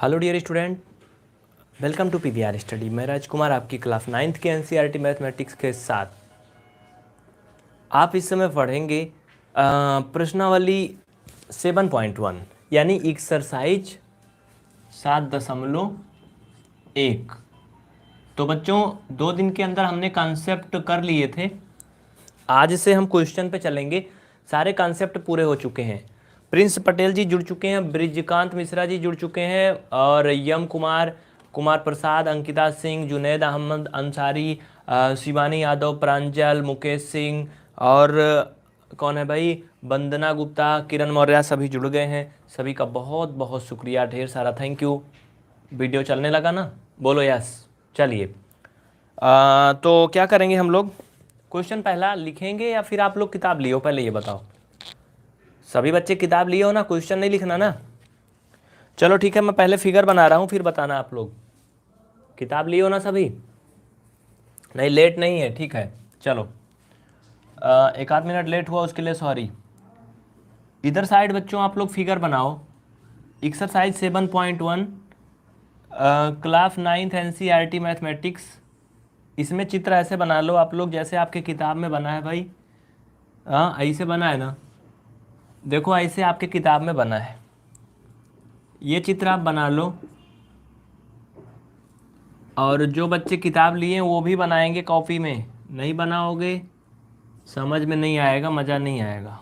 Hello dear student, welcome to PVR study. मैं राजकुमार आपकी class 9th के एनसीईआरटी मैथमेटिक्स के साथ। आप इस समय पढ़ेंगे प्रश्नावली 7.1 यानी एक्सरसाइज 7.1। तो बच्चों 2 दिन के अंदर हमने कॉन्सेप्ट कर लिए थे। आज से हम क्वेश्चन पे चलेंगे। सारे कॉन्सेप्ट पूरे हो चुके हैं। प्रिंस पटेल जी जुड़ चुके हैं, ब्रिजकांत मिश्रा जी जुड़ चुके हैं, और यम कुमार, कुमार प्रसाद, अंकिता सिंह, जुनैद अहमद अंसारी, शिवानी यादव, प्रांजल, मुकेश सिंह, और कौन है भाई, वंदना गुप्ता, किरण मौर्य, सभी जुड़ गए हैं। सभी का बहुत बहुत शुक्रिया, ढेर सारा थैंक यू। वीडियो चलने लगा ना, बोलो यस। चलिए, तो क्या करेंगे हम लोग, क्वेश्चन पहला लिखेंगे या फिर आप लोग किताब लिए हो, पहले ये बताओ। सभी बच्चे किताब लिए हो ना, क्वेश्चन नहीं लिखना ना। चलो ठीक है, मैं पहले फिगर बना रहा हूँ, फिर बताना आप लोग। किताब लिए हो ना सभी? नहीं, लेट नहीं है, ठीक है। चलो, एक आध मिनट लेट हुआ उसके लिए सॉरी। इधर साइड बच्चों आप लोग फिगर बनाओ। Exercise 7.1 class 9th NCERT mathematics. इसमें चित्र ऐसे बना लो आप लोग जैसे आपके किताब में बना है भाई। हाँ, ऐसे बना है ना, देखो ऐसे आपके किताब में बना है। ये चित्र आप बना लो, और जो बच्चे किताब लिए हैं वो भी बनाएंगे कॉपी में। नहीं बनाओगे समझ में नहीं आएगा, मज़ा नहीं आएगा,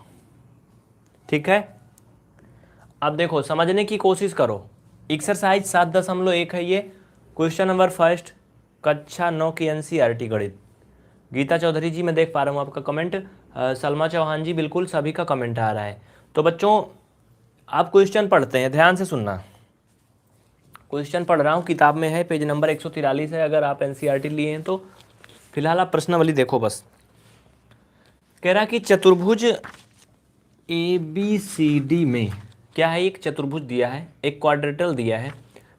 ठीक है। अब देखो, समझने की कोशिश करो। एक्सरसाइज 7.1 है ये। क्वेश्चन नंबर फर्स्ट, कक्षा 9 की एनसीईआरटी गणित। गीता चौधरी जी, मैं देख पा रहा हूँ आपका कमेंट। सलमा चौहान जी, बिल्कुल सभी का कमेंट आ रहा है। तो बच्चों आप क्वेश्चन पढ़ते हैं, ध्यान से सुनना। क्वेश्चन पढ़ रहा हूँ, किताब में है, पेज नंबर 143 है। अगर आप एनसीईआरटी लिए हैं तो फिलहाल आप प्रश्नावली देखो बस। कह रहा कि चतुर्भुज ए बी सी डी में क्या है, एक चतुर्भुज दिया है, एक क्वाड्रेटल दिया है।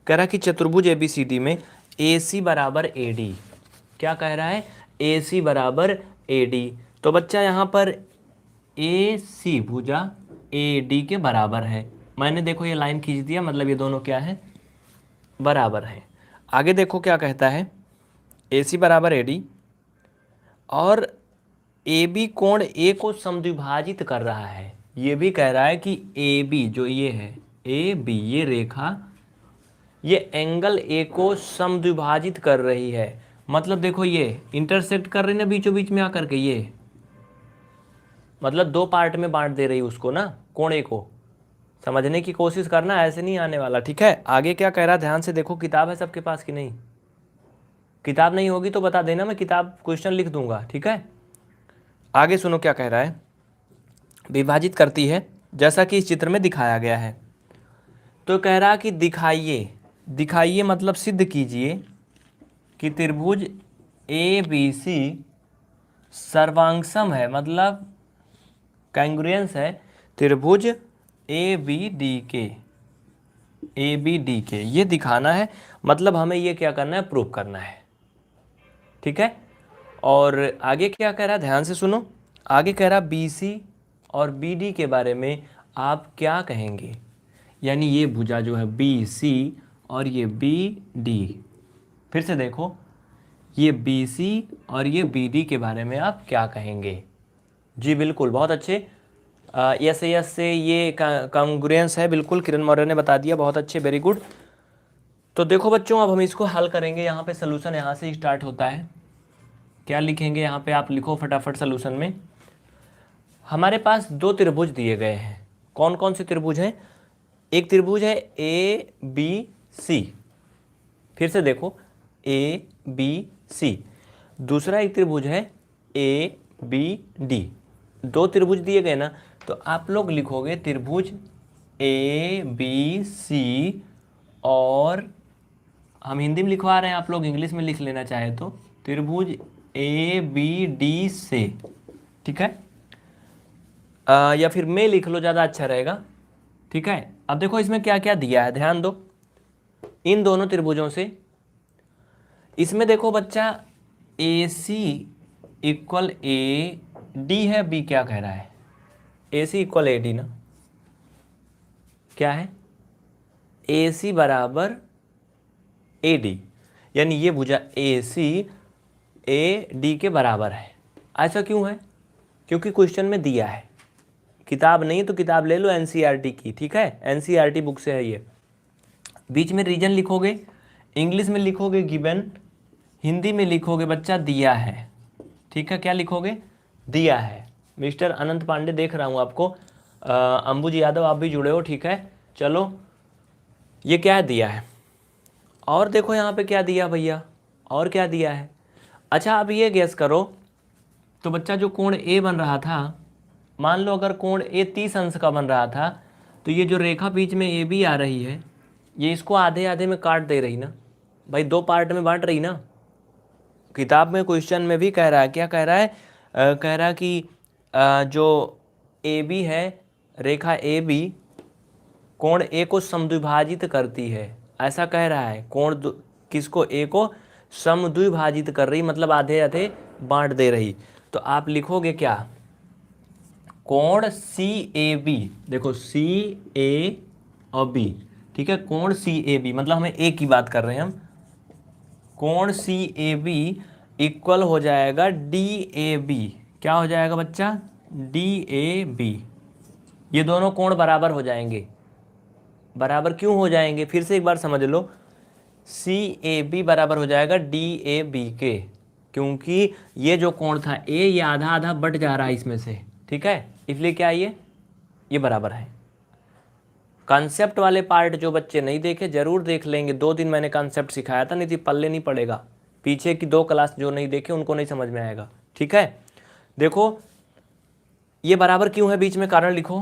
कह रहा कि चतुर्भुज ए बी सी डी में ए सी बराबर ए डी। क्या कह रहा है? ए सी बराबर ए डी। तो बच्चा यहाँ पर ए सी भुजा ए डी के बराबर है। मैंने देखो ये लाइन खींच दिया, मतलब ये दोनों क्या है, बराबर है। आगे देखो क्या कहता है, ए सी बराबर ए डी, और ए बी कोण ए को समद्विभाजित कर रहा है। ये भी कह रहा है कि ए बी जो ये है, ए बी ये रेखा, ये एंगल ए को समद्विभाजित कर रही है। मतलब देखो ये इंटरसेक्ट कर रही है ना बीचों बीच में आकर के, ये मतलब दो पार्ट में बांट दे रही उसको ना, कोण ए को। समझने की कोशिश करना, ऐसे नहीं आने वाला, ठीक है। आगे क्या कह रहा है ध्यान से देखो। किताब है सबके पास कि नहीं? किताब नहीं होगी तो बता देना, मैं किताब क्वेश्चन लिख दूंगा, ठीक है। आगे सुनो क्या कह रहा है। विभाजित करती है जैसा कि इस चित्र में दिखाया गया है। तो कह रहा कि दिखाइए, दिखाइए मतलब सिद्ध कीजिए कि त्रिभुज ए बी सी सर्वांगसम है, मतलब कैंग्रुएंस है त्रिभुज ए बी डी के, ए बी डी के। ये दिखाना है, मतलब हमें ये क्या करना है, प्रूव करना है, ठीक है। और आगे क्या कह रहा है, ध्यान से सुनो। आगे कह रहा बी सी और बी डी के बारे में आप क्या कहेंगे। यानी ये भुजा जो है बी सी और ये बी डी, फिर से देखो, ये बी सी और ये बी डी के बारे में आप क्या कहेंगे। जी बिल्कुल, बहुत अच्छे। यस यस से ये कॉन्ग्रुएंस है, बिल्कुल किरण मौर्य ने बता दिया, बहुत अच्छे, वेरी गुड। तो देखो बच्चों, अब हम इसको हल करेंगे। यहाँ पे सोल्यूशन यहाँ से स्टार्ट होता है। क्या लिखेंगे यहाँ पे, आप लिखो फटाफट सोल्यूशन में। हमारे पास दो त्रिभुज दिए गए हैं। कौन कौन से त्रिभुज हैं? एक त्रिभुज है ए बी सी, फिर से देखो ए बी सी। दूसरा एक त्रिभुज है ए बी डी। दो त्रिभुज दिए गए ना, तो आप लोग लिखोगे त्रिभुज ए बी सी, और हम हिंदी में लिखवा रहे हैं, आप लोग इंग्लिश में लिख लेना चाहे तो त्रिभुज ए बी डी से, ठीक है। या फिर मैं लिख लो, ज़्यादा अच्छा रहेगा, ठीक है। अब देखो इसमें क्या क्या दिया है, ध्यान दो इन दोनों त्रिभुजों से। इसमें देखो बच्चा, ए सी इक्वल ए डी है, बी क्या कह रहा है, ए सी इक्वल ए डी ना, क्या है, AC बराबर AD, यानी ये भुजा AC AD के बराबर है। ऐसा क्यों है? क्योंकि क्वेश्चन में दिया है, किताब नहीं तो किताब ले लो NCERT की, ठीक है, NCERT बुक से है ये। बीच में रीजन लिखोगे, इंग्लिश में लिखोगे गिवन, हिंदी में लिखोगे बच्चा दिया है, ठीक है। क्या लिखोगे? दिया है। मिस्टर अनंत पांडे देख रहा हूँ आपको, अंबुज यादव आप भी जुड़े हो, ठीक है। चलो ये क्या है? दिया है। और देखो यहाँ पे क्या दिया भैया, और क्या दिया है? अच्छा आप ये गेस करो, तो बच्चा जो कोण ए बन रहा था, मान लो अगर कोण ए 30 अंश का बन रहा था, तो ये जो रेखा बीच में ए बी आ रही है, ये इसको आधे आधे में काट दे रही ना भाई, दो पार्ट में बांट रही ना। किताब में क्वेश्चन में भी कह रहा है, क्या कह रहा है? कह रहा है कि जो ए बी है, रेखा ए बी कोण ए को समद्विभाजित करती है, ऐसा कह रहा है। किसको? ए को समद्विभाजित कर रही, मतलब आधे आधे बांट दे रही। तो आप लिखोगे क्या? कोण सी ए बी, देखो सी ए और बी, ठीक है, कोण सी ए बी, मतलब हमें ए की बात कर रहे हैं हम। कोण सी ए बी इक्वल हो जाएगा डी ए बी। क्या हो जाएगा बच्चा? D A B. ये दोनों कोण बराबर हो जाएंगे। बराबर क्यों हो जाएंगे? फिर से एक बार समझ लो, सी ए बी बराबर हो जाएगा डी ए बी के, क्योंकि ये जो कोण था ए, ये आधा आधा बट जा रहा है इसमें से, ठीक है, इसलिए क्या ये बराबर है। कॉन्सेप्ट वाले पार्ट जो बच्चे नहीं देखे जरूर देख लेंगे, 2 दिन मैंने कॉन्सेप्ट सिखाया था, नहीं तो पल्ले नहीं पड़ेगा। पीछे की 2 क्लास जो नहीं देखे उनको नहीं समझ में आएगा, ठीक है। देखो ये बराबर क्यों है, बीच में कारण लिखो,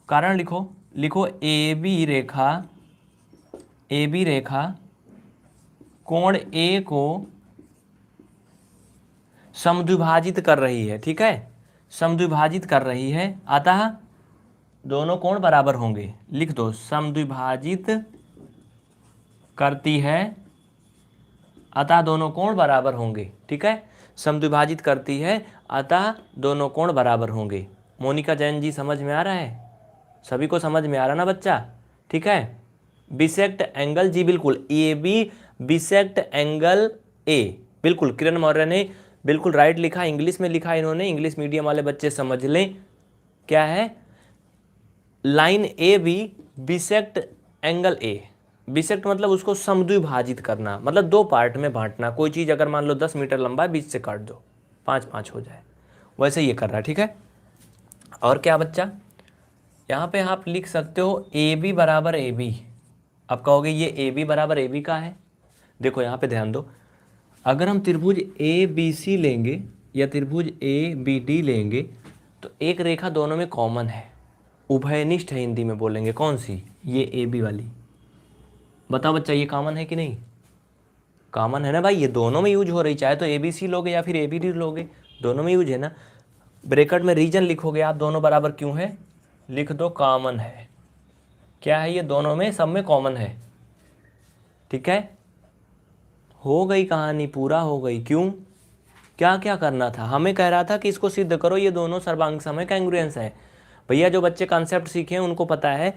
कारण लिखो, लिखो ए बी रेखा कोण ए को समद्विभाजित कर रही है, ठीक है, समद्विभाजित कर रही है, अतः दोनों कोण बराबर होंगे। लिख दो, समद्विभाजित करती है अतः दोनों कोण बराबर होंगे, ठीक है, समद्विभाजित करती है अतः दोनों कोण बराबर होंगे। मोनिका जैन जी समझ में आ रहा है? सभी को समझ में आ रहा ना बच्चा? ठीक है। बिसेक्ट एंगल, जी बिल्कुल, A B bisect angle A, बिल्कुल किरण मौर्य ने बिल्कुल राइट लिखा, इंग्लिश में लिखा इन्होंने, इंग्लिश मीडियम वाले बच्चे समझ लें। क्या है? Line A B bisect angle A, bisect मतलब उसको समद्विभाजित करना, मतलब 2 पार्ट में बांटना। कोई चीज़ अगर मान लो 10 मीटर लंबा है, बीच से काट दो, 5-5 हो जाए, वैसे ये कर रहा है, ठीक है। और क्या बच्चा? यहाँ पे आप लिख सकते हो ए बी बराबर ए बी। अब कहोगे ये ए बी बराबर ए बी का है। देखो यहाँ पे ध्यान दो, अगर हम त्रिभुज ए बी सी लेंगे या त्रिभुज ए बी डी लेंगे, तो एक रेखा दोनों में कॉमन है, उभयनिष्ठ है, हिंदी में बोलेंगे। कौन सी? ये ए बी वाली। बताओ बच्चा, ये कॉमन है कि नहीं? कॉमन है ना भाई, ये दोनों में यूज हो रही, चाहे तो ए बी सी लोगे या फिर ए बी डी लोगे, दोनों में यूज है ना। ब्रैकेट में रीजन लिखोगे आप, दोनों बराबर क्यों है, लिख दो कॉमन है। क्या है? ये दोनों में, सब में कॉमन है, ठीक है। हो गई कहानी, पूरा हो गई। क्यों? क्या क्या करना था? हमें कह रहा था कि इसको सिद्ध करो ये दोनों सर्वांग सम है, कांग्रुएंस है। भैया जो बच्चे कॉन्सेप्ट सीखे हैं उनको पता है,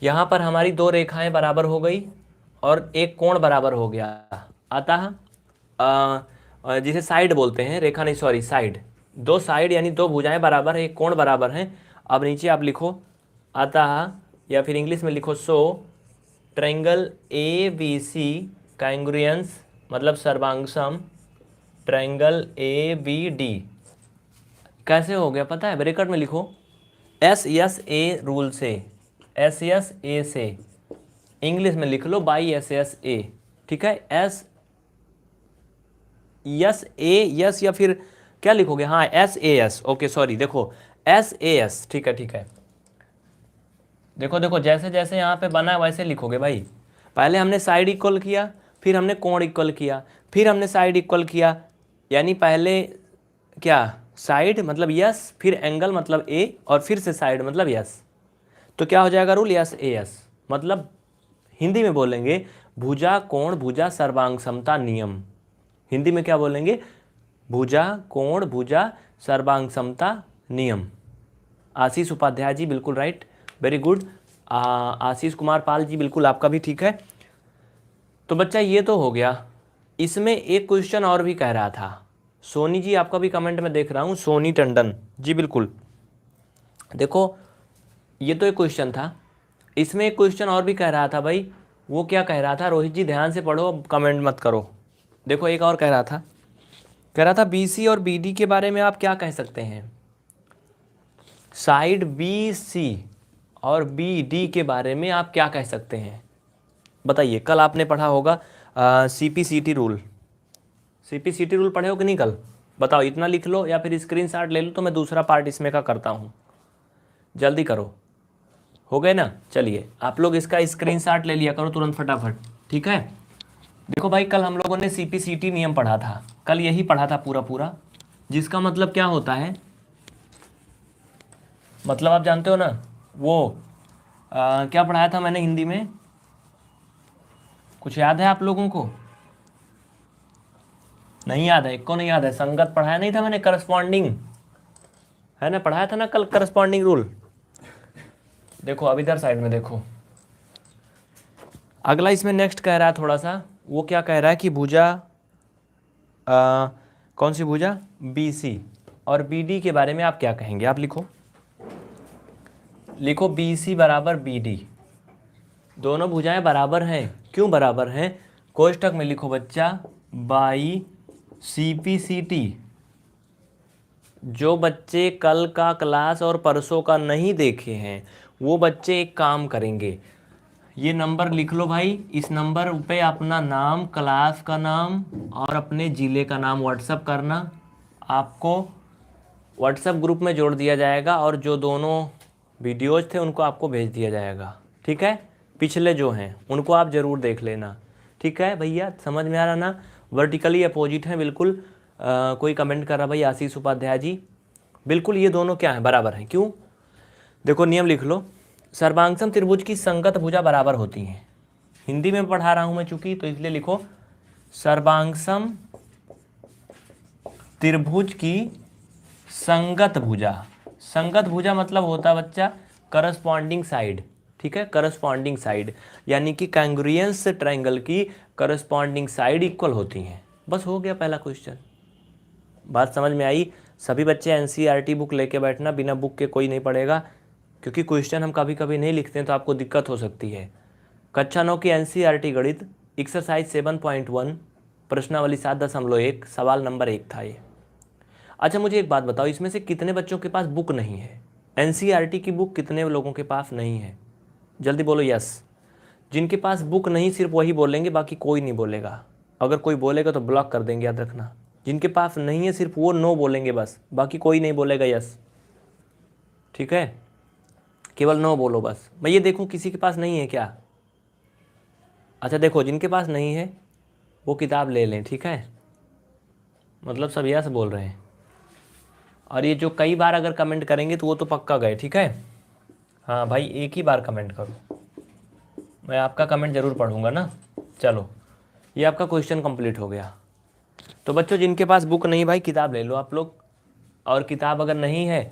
यहाँ पर हमारी 2 रेखाएं बराबर हो गई और एक कोण बराबर हो गया, अतः जिसे साइड बोलते हैं, रेखा नहीं सॉरी साइड, 2 साइड यानी 2 भुजाएं बराबर है, एक कोण बराबर है। अब नीचे आप लिखो अतः, या फिर इंग्लिश में लिखो सो ट्रायंगल ए बी सी कांग्रुएंस, मतलब सर्वांग सम ट्रायंगल ए बी डी। कैसे हो गया पता है? ब्रैकेट में लिखो SSA रूल से, SSA से, इंग्लिश में लिख लो बाई SSA, ठीक है। यस या फिर क्या लिखोगे? हाँ SAS, ओके सॉरी, देखो SAS, ठीक है ठीक है। देखो देखो, जैसे जैसे यहाँ पे बना है वैसे लिखोगे भाई। पहले हमने साइड इक्वल किया, फिर हमने कोण इक्वल किया, फिर हमने साइड इक्वल किया, यानी पहले क्या? साइड मतलब यस, फिर एंगल मतलब ए, और फिर से साइड मतलब यस। तो क्या हो जाएगा रूल? SAS, मतलब हिंदी में बोलेंगे भुजा कोण भुजा सर्वांग समता नियम। हिंदी में क्या बोलेंगे? भुजा कोण भुजा सर्वांग समता नियम। आशीष उपाध्याय जी बिल्कुल right, very good. Ashish Kumar Pal ji, बिल्कुल आपका भी ठीक है। तो बच्चा ये तो हो गया। इसमें एक क्वेश्चन और भी कह रहा था, सोनी जी आपका भी कमेंट में देख रहा हूँ, सोनी टंडन जी, बिल्कुल। देखो ये तो एक क्वेश्चन था, इसमें एक क्वेश्चन और भी कह रहा था भाई। वो क्या कह रहा था, रोहित जी ध्यान से पढ़ो, कमेंट मत करो। देखो एक और कह रहा था बीसी और बीडी के बारे में आप क्या कह सकते हैं। साइड बीसी और बीडी के बारे में आप क्या कह सकते हैं, बताइए। कल आपने पढ़ा होगा सीपीसीटी रूल, सीपीसीटी रूल पढ़े हो कि नहीं कल, बताओ। इतना लिख लो या फिर स्क्रीनशॉट ले लो, तो मैं दूसरा पार्ट इसमें का करता हूँ। जल्दी करो, हो गए ना। चलिए आप लोग इसका स्क्रीनशॉट ले लिया करो तुरंत फटाफट, ठीक है। देखो भाई कल हम लोगों ने सीपीसीटी नियम पढ़ा था, कल यही पढ़ा था पूरा पूरा, जिसका मतलब क्या होता है, मतलब आप जानते हो ना वो क्या पढ़ाया था मैंने हिंदी में, कुछ याद है आप लोगों को? नहीं याद है, को नहीं याद है? संगत पढ़ाया नहीं था मैंने, करस्पॉन्डिंग है ना, पढ़ाया था ना कल करस्पॉन्डिंग रूल। देखो अब इधर साइड में देखो, अगला इसमें नेक्स्ट कह रहा है थोड़ा सा, वो क्या कह रहा है कि भुजा कौन सी भुजा, बीसी और बीडी के बारे में आप क्या कहेंगे। आप लिखो, लिखो बीसी बराबर बीडी, दोनों भुजाएं बराबर हैं। क्यों बराबर हैं, कोष्टक में लिखो बच्चा, बाई सीपीसीटी। जो बच्चे कल का क्लास और परसों का नहीं देखे हैं वो बच्चे एक काम करेंगे, ये नंबर लिख लो भाई, इस नंबर पे अपना नाम, क्लास का नाम और अपने ज़िले का नाम व्हाट्सअप करना। आपको व्हाट्सएप ग्रुप में जोड़ दिया जाएगा और जो दोनों वीडियोज थे उनको आपको भेज दिया जाएगा, ठीक है। पिछले जो हैं उनको आप ज़रूर देख लेना, ठीक है भैया। समझ में आ रहा ना, वर्टिकली अपोजिट हैं बिल्कुल। कोई कमेंट कर रहा भाई आशीष उपाध्याय जी, बिल्कुल ये दोनों क्या है, बराबर हैं। क्यों, देखो नियम लिख लो, सर्वांगसम त्रिभुज की संगत भुजा बराबर होती हैं। हिंदी में पढ़ा रहा हूँ मैं चूंकि, तो इसलिए लिखो सर्वांगसम त्रिभुज की संगत भुजा। संगत भुजा मतलब होता है बच्चा करस्पॉन्डिंग साइड, ठीक है, करस्पॉन्डिंग साइड, यानी कि कांग्रुएंस ट्रायंगल की करस्पॉन्डिंग साइड इक्वल होती हैं। बस हो गया पहला क्वेश्चन, बात समझ में आई। सभी बच्चे एनसीईआरटी बुक लेके बैठना, बिना बुक के कोई नहीं पढ़ेगा, क्योंकि क्वेश्चन हम कभी कभी नहीं लिखते हैं तो आपको दिक्कत हो सकती है। कक्षा 9 की एनसीईआरटी गणित एक्सरसाइज 7.1 प्रश्नावली 7.1 सवाल नंबर 1 था ये। अच्छा मुझे एक बात बताओ, इसमें से कितने बच्चों के पास बुक नहीं है, एनसीईआरटी की बुक कितने लोगों के पास नहीं है, जल्दी बोलो यस। जिनके पास बुक नहीं सिर्फ वही बोलेंगे, बाकी कोई नहीं बोलेगा। अगर कोई बोलेगा तो ब्लॉक कर देंगे, याद रखना। जिनके पास नहीं है सिर्फ वो नो बोलेंगे बस, बाकी कोई नहीं बोलेगा यस, ठीक है। केवल नो बोलो बस। मैं ये देखूं किसी के पास नहीं है क्या। अच्छा देखो जिनके पास नहीं है वो किताब ले लें, ठीक है, मतलब सब यस बोल रहे हैं। और ये जो कई बार अगर कमेंट करेंगे तो वो तो पक्का गए, ठीक है। हाँ भाई एक ही बार कमेंट करो, मैं आपका कमेंट ज़रूर पढ़ूंगा ना। चलो ये आपका क्वेश्चन कंप्लीट हो गया। तो बच्चों जिनके पास बुक नहीं भाई किताब ले लो आप लोग, और किताब अगर नहीं है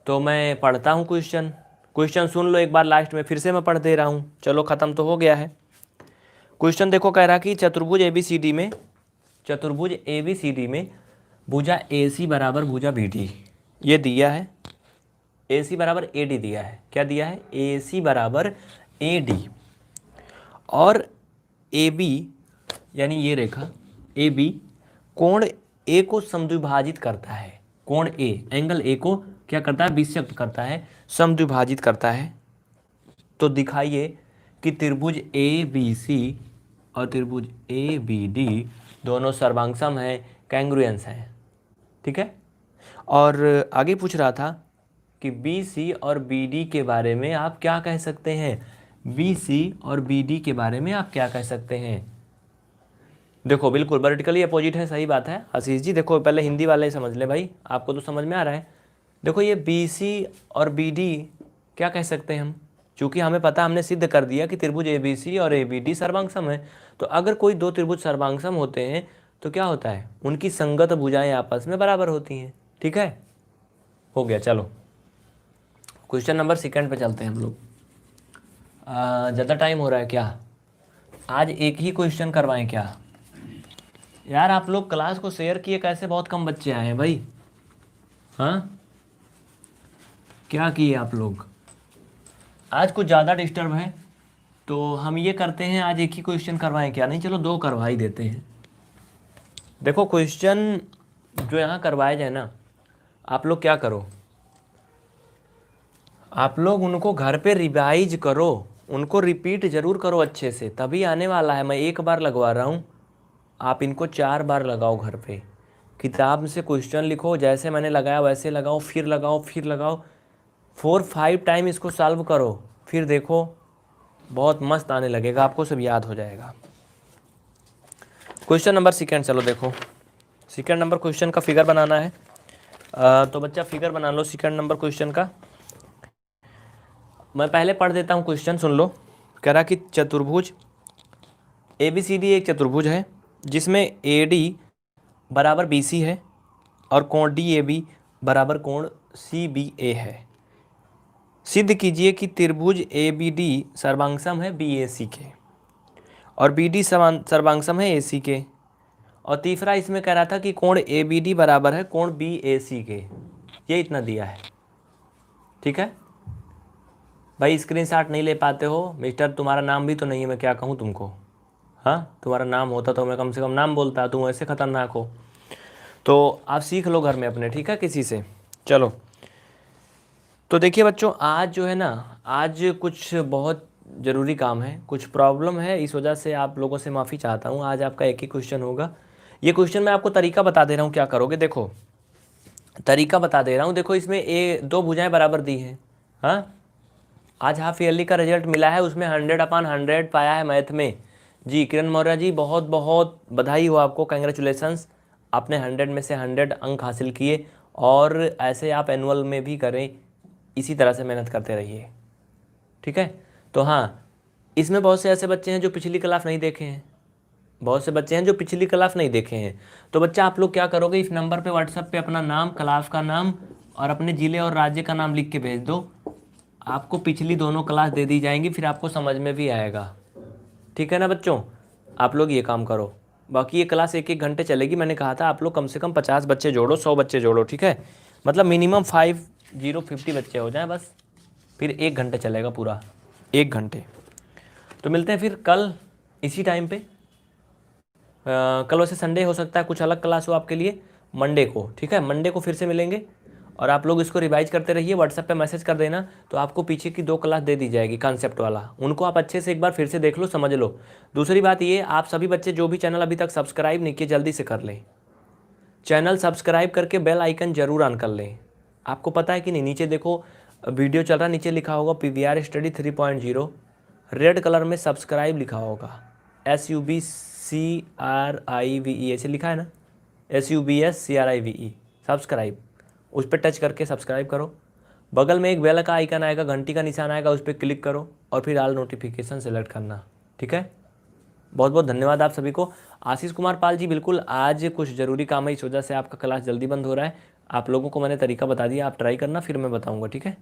तो मैं पढ़ता हूँ क्वेश्चन, क्वेश्चन सुन लो एक बार, लास्ट में फिर से मैं पढ़ दे रहा हूँ। चलो ख़त्म तो हो गया है क्वेश्चन। देखो कह रहा कि चतुर्भुज एबीसीडी में, चतुर्भुज एबीसीडी में भुजा एसी बराबर भुजा बीडी ये दिया है, एसी बराबर एडी दिया है। क्या दिया है, एसी बराबर एडी, और AB यानी ये रेखा AB कोण A को समद्विभाजित करता है। कोण A, एंगल A को क्या करता है, विक्षेपित करता है, समद्विभाजित करता है। तो दिखाइए कि त्रिभुज ABC और त्रिभुज ABD दोनों सर्वांगसम हैं, कैंग्रुएंस हैं, ठीक है। और आगे पूछ रहा था कि BC और BD के बारे में आप क्या कह सकते हैं, BC और BD के बारे में आप क्या कह सकते हैं। देखो बिल्कुल वर्टिकली अपोजिट है, सही बात है आशीष जी। देखो पहले हिंदी वाले समझ ले भाई, आपको तो समझ में आ रहा है। देखो ये BC और BD क्या कह सकते हैं हम, चूँकि हमें पता, हमने सिद्ध कर दिया कि त्रिभुज ABC और ABD सर्वांगसम है। तो अगर कोई दो त्रिभुज सर्वांगसम होते हैं तो क्या होता है, उनकी संगत भुजाएं आपस में बराबर होती हैं, ठीक है। हो गया, चलो क्वेश्चन नंबर 2 पे चलते हैं हम लोग। ज़्यादा टाइम हो रहा है क्या? आज एक ही क्वेश्चन करवाएं क्या? यार आप लोग क्लास को शेयर किए कैसे? बहुत कम बच्चे आए हैं भाई। हाँ, क्या किए आप लोग? आज कुछ ज़्यादा डिस्टर्ब है, तो हम ये करते हैं आज एक ही क्वेश्चन करवाएं क्या? नहीं, चलो दो करवा ही देते हैं। देखो क्वेश्चन जो यहाँ करवाए जाए ना, आप लोग क्या करो, आप लोग उनको घर पे रिवाइज करो, उनको रिपीट ज़रूर करो अच्छे से, तभी आने वाला है। मैं एक बार लगवा रहा हूँ, आप इनको 4 बार लगाओ घर पे। किताब से क्वेश्चन लिखो, जैसे मैंने लगाया वैसे लगाओ, फिर लगाओ, फिर लगाओ, 4-5 टाइम इसको सॉल्व करो, फिर देखो बहुत मस्त आने लगेगा, आपको सब याद हो जाएगा। क्वेश्चन नंबर सेकेंड, चलो देखो सेकेंड नंबर क्वेश्चन का फिगर बनाना है। तो बच्चा फिगर बना लो सेकेंड नंबर क्वेश्चन का। मैं पहले पढ़ देता हूँ क्वेश्चन, सुन लो। कह रहा कि चतुर्भुज ABCD एक चतुर्भुज है जिसमें AD बराबर BC है और कोण DAB बराबर कोण CBA है। सिद्ध कीजिए कि त्रिभुज ABD सर्वांगसम है BAC के और BD सर्वांगसम है AC के। और तीसरा इसमें कह रहा था कि कोण ABD बराबर है कोण BAC के। ये इतना दिया है, ठीक है भाई। स्क्रीनशॉट नहीं ले पाते हो मिस्टर, तुम्हारा नाम भी तो नहीं है, मैं क्या कहूँ तुमको। हाँ, तुम्हारा नाम होता तो मैं कम से कम नाम बोलता, तुम ऐसे खतरनाक हो। तो आप सीख लो घर में अपने, ठीक है, किसी से। चलो तो देखिए बच्चों, आज जो है ना, आज कुछ बहुत ज़रूरी काम है, कुछ प्रॉब्लम है, इस वजह से आप लोगों से माफ़ी चाहता हूँ। आज आपका एक ही क्वेश्चन होगा। ये क्वेश्चन मैं आपको तरीका बता दे रहा हूँ क्या करोगे। देखो तरीका बता दे रहा हूँ, देखो इसमें दो भुजाएं बराबर दी हैं। हाँ, आज हाफ ईयरली का रिजल्ट मिला है, उसमें 100/100 पाया है मैथ में। जी किरण मौर्य जी, बहुत बहुत बधाई हो आपको, कंग्रेचुलेसन्स। आपने 100 में से 100 अंक हासिल किए, और ऐसे आप एनुअल में भी करें, इसी तरह से मेहनत करते रहिए, ठीक है। तो हाँ, इसमें बहुत से ऐसे बच्चे हैं जो पिछली क्लास नहीं देखे हैं, बहुत से बच्चे हैं जो पिछली क्लास नहीं देखे हैं। तो बच्चा आप लोग क्या करोगे, इस नंबर पे व्हाट्सएप पे अपना नाम, क्लास का नाम और अपने ज़िले और राज्य का नाम लिख के भेज दो। आपको पिछली दोनों क्लास दे दी जाएंगी, फिर आपको समझ में भी आएगा, ठीक है ना बच्चों। आप लोग ये काम करो। बाकी ये क्लास 1-1 घंटे चलेगी। मैंने कहा था आप लोग कम से कम 50 बच्चे जोड़ो, 100 बच्चे जोड़ो, ठीक है। मतलब मिनिमम 50 बच्चे हो जाएं बस, फिर 1 घंटे चलेगा पूरा, 1 घंटे। तो मिलते हैं फिर कल इसी टाइम पे। कल वैसे संडे हो सकता है कुछ अलग क्लास हो आपके लिए, मंडे को, ठीक है। मंडे को फिर से मिलेंगे, और आप लोग इसको रिवाइज करते रहिए। व्हाट्सएप पे मैसेज कर देना, तो आपको पीछे की 2 क्लास दे दी जाएगी कॉन्सेप्ट वाला, उनको आप अच्छे से एक बार फिर से देख लो, समझ लो। दूसरी बात ये, आप सभी बच्चे जो भी चैनल अभी तक सब्सक्राइब नहीं किए, जल्दी से कर लें। चैनल सब्सक्राइब करके बेल आइकन जरूर ऑन कर लें। आपको पता है कि नहीं, नीचे देखो वीडियो चल रहा है, नीचे लिखा होगा PVR स्टडी 3.0, रेड कलर में सब्सक्राइब लिखा होगा, SUBCRIVE ऐसे लिखा है ना, SUBSCRIVE, सब्सक्राइब। उस पर टच करके सब्सक्राइब करो। बगल में एक बेल का आइकन आएगा, घंटी का निशान आएगा, उस पर क्लिक करो और फिर ऑल नोटिफिकेशन सेलेक्ट करना, ठीक है। बहुत बहुत धन्यवाद आप सभी को। आशीष कुमार पाल जी, बिल्कुल आज कुछ ज़रूरी काम है, इस वजह से आपका क्लास जल्दी बंद हो रहा है। आप लोगों को मैंने तरीका बता दिया, आप ट्राई करना, फिर मैं बताऊँगा, ठीक है।